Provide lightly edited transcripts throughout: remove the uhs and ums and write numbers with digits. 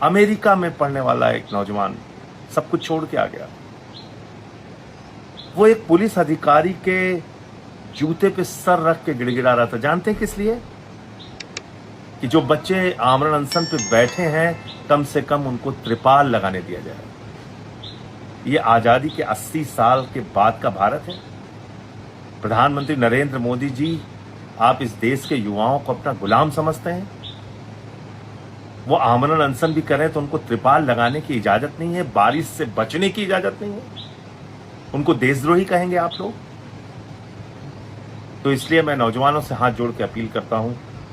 America में पढ़ने वाला एक नौजवान सब कुछ छोड़ के आ गया। वो एक पुलिस अधिकारी के जूते पे सर रख के गिड़गिड़ा रहा था। जानते हैं किस लिए? कि जो बच्चे आमरण अनशन पे बैठे हैं कम से कम उनको त्रिपाल लगाने दिया जाए। ये आजादी के 80 साल के बाद का भारत है। प्रधानमंत्री नरेंद्र मोदी जी, आप इस देश के युवाओं को अपना गुलाम समझते हैं? वो आमरण अनशन भी करें तो उनको त्रिपाल लगाने की इजाजत नहीं है, बारिश से बचने की इजाजत नहीं है। उनको देशद्रोही कहेंगे आप लोग? तो इसलिए मैं नौजवानों से हाथ जोड़ के अपील करता हूं,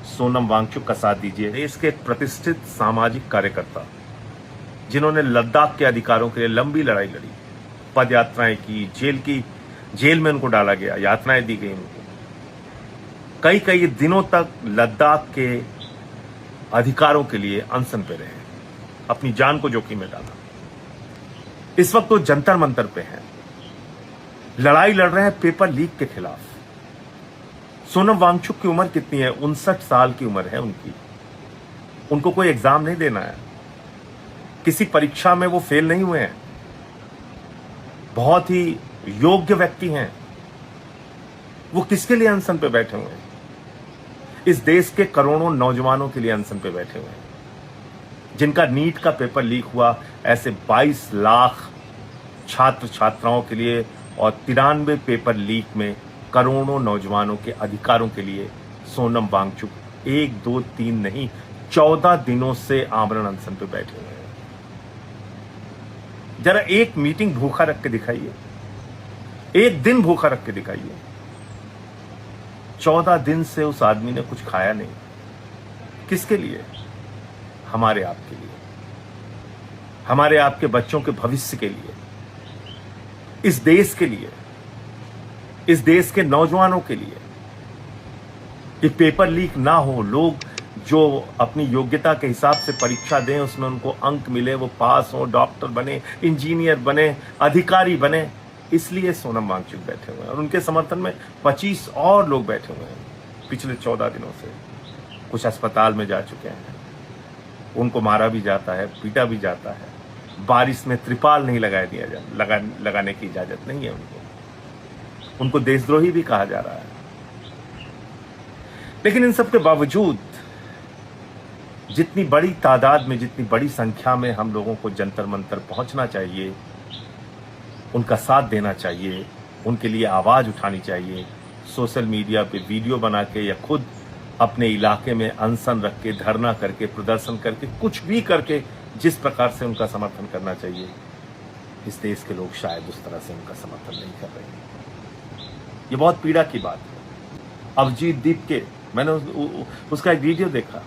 सोनम वांगचुक का साथ दीजिए। देश के एक प्रतिष्ठित सामाजिक कार्यकर्ता जिन्होंने लद्दाख के अधिकारों के लिए लंबी लड़ाई लड़ी, पद यात्राएं की, जेल में उनको डाला गया, यातनाएं दी गई उनको, कई दिनों तक लद्दाख के अधिकारों के लिए अनशन पे रहे, अपनी जान को जोखिम में डाला। इस वक्त वो जंतर मंतर पे हैं, लड़ाई लड़ रहे हैं पेपर लीक के खिलाफ। सोनम वांगचुक की उम्र कितनी है? 59 साल की उम्र है उनकी। उनको कोई एग्जाम नहीं देना है, किसी परीक्षा में वो फेल नहीं हुए हैं, बहुत ही योग्य व्यक्ति हैं। वो किसके लिए अनशन पे बैठे हुए हैं? इस देश के करोड़ों नौजवानों के लिए अनशन पे बैठे हुए हैं, जिनका नीट का पेपर लीक हुआ। ऐसे 22 लाख छात्र छात्राओं के लिए और 93 पेपर लीक में करोड़ों नौजवानों के अधिकारों के लिए सोनम वांगचुक 1, 2, 3 नहीं 14 दिनों से आमरण अनशन पे बैठे हुए हैं। जरा एक मीटिंग भूखा रख के दिखाइए, एक दिन भूखा रख के दिखाइए। 14 दिन से उस आदमी ने कुछ खाया नहीं। किसके लिए? हमारे आपके लिए, हमारे आपके बच्चों के भविष्य के लिए, इस देश के लिए, इस देश के नौजवानों के लिए, कि पेपर लीक ना हो, लोग जो अपनी योग्यता के हिसाब से परीक्षा दें, उसमें उनको अंक मिले, वो पास हो, डॉक्टर बने, इंजीनियर बने, अधिकारी बने। इसलिए सोनम वांगचुक बैठे हुए हैं और उनके समर्थन में 25 और लोग बैठे हुए हैं पिछले 14 दिनों से। कुछ अस्पताल में जा चुके हैं, उनको मारा भी जाता है, पीटा भी जाता है, बारिश में त्रिपाल नहीं लगाने की इजाजत नहीं है उनको देशद्रोही भी कहा जा रहा है। लेकिन इन सब के बावजूद जितनी बड़ी तादाद में, जितनी बड़ी संख्या में हम लोगों को जंतर मंतर पहुंचना चाहिए, उनका साथ देना चाहिए, उनके लिए आवाज उठानी चाहिए, सोशल मीडिया पे वीडियो बना के या खुद अपने इलाके में अनशन रख के, धरना करके, प्रदर्शन करके, कुछ भी करके जिस प्रकार से उनका समर्थन करना चाहिए, इस देश के लोग शायद उस तरह से उनका समर्थन नहीं कर रहे हैं। ये बहुत पीड़ा की बात है। अभिजीत दीप के, मैंने उसका एक वीडियो देखा।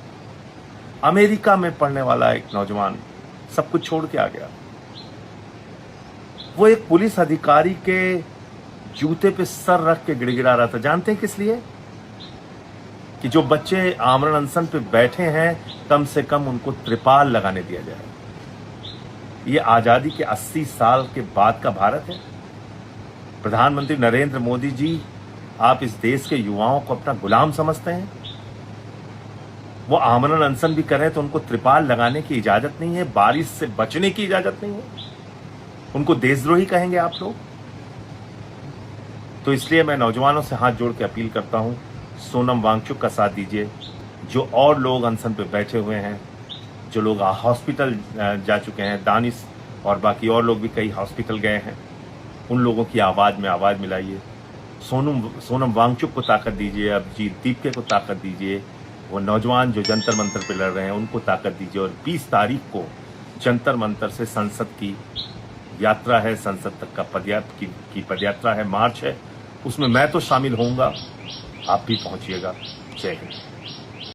अमेरिका में पढ़ने वाला एक नौजवान सब कुछ छोड़ के आ गया। वो एक पुलिस अधिकारी के जूते पे सर रख के गिड़गिड़ा रहा था। जानते हैं किस लिए? कि जो बच्चे आमरण अनशन पे बैठे हैं कम से कम उनको त्रिपाल लगाने दिया जाए। ये आजादी के 80 साल के बाद का भारत है। प्रधानमंत्री नरेंद्र मोदी जी, आप इस देश के युवाओं को अपना गुलाम समझते हैं? वो आमरण अनशन भी करें तो उनको त्रिपाल लगाने की इजाजत नहीं है, बारिश से बचने की इजाजत नहीं है। उनको देशद्रोही कहेंगे आप लोग? तो इसलिए मैं नौजवानों से हाथ जोड़ के अपील करता हूं, सोनम वांगचुक का साथ दीजिए। जो और लोग अनशन पे बैठे हुए हैं, जो लोग हॉस्पिटल जा चुके हैं, दानिश और बाकी और लोग भी कई हॉस्पिटल गए हैं, उन लोगों की आवाज में आवाज मिलाइए। सोनम वांगचुक को ताकत दीजिए, अभिजीत दीपके को ताकत दीजिए। वो नौजवान जो जंतर मंतर पे लड़ रहे हैं उनको ताकत दीजिए। और 20 तारीख को जंतर मंतर से संसद की यात्रा है, संसद तक का पदयात्रा है, मार्च है, उसमें मैं तो शामिल होऊंगा, आप भी पहुंचिएगा। जय हिंद।